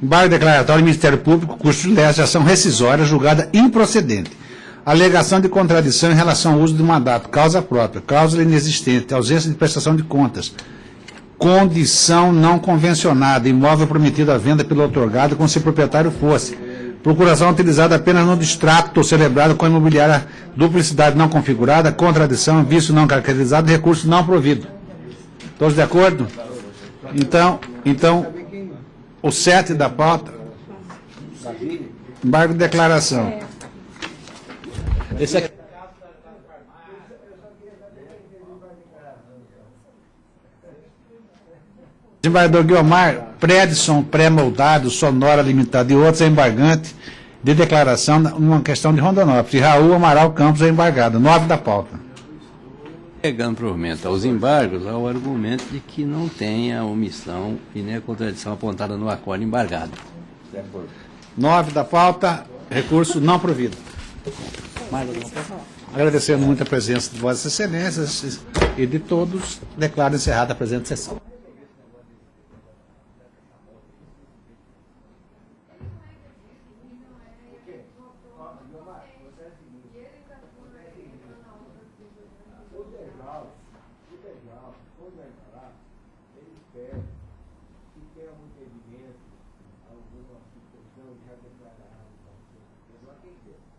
Embargo declaratório do Ministério Público, custo de ação rescisória julgada improcedente. alegação de contradição em relação ao uso do mandato, causa própria, cláusula inexistente, ausência de prestação de contas, condição não convencionada, imóvel prometido à venda pelo outorgado como se o proprietário fosse, procuração utilizada apenas no distrato celebrado com a imobiliária, duplicidade não configurada, contradição, vício não caracterizado, recurso não provido. Todos de acordo? Então, o 7 da pauta, embargo de declaração. Esse aqui. Desembargador Guiomar, Predson, pré-moldado, Sonora Limitada e outros é embargante de declaração numa questão de Rondonópolis. E Raul Amaral Campos é embargado. 9 da pauta. Pegando provimento aos embargos, há o argumento de que não tem a omissão e nem a contradição apontada no acórdão embargado. 9 da pauta, recurso não provido. Agradecendo muito a presença de Vossas Excelências e de todos, declaro encerrada a presente sessão. alguma situação já declarada, mas não atender.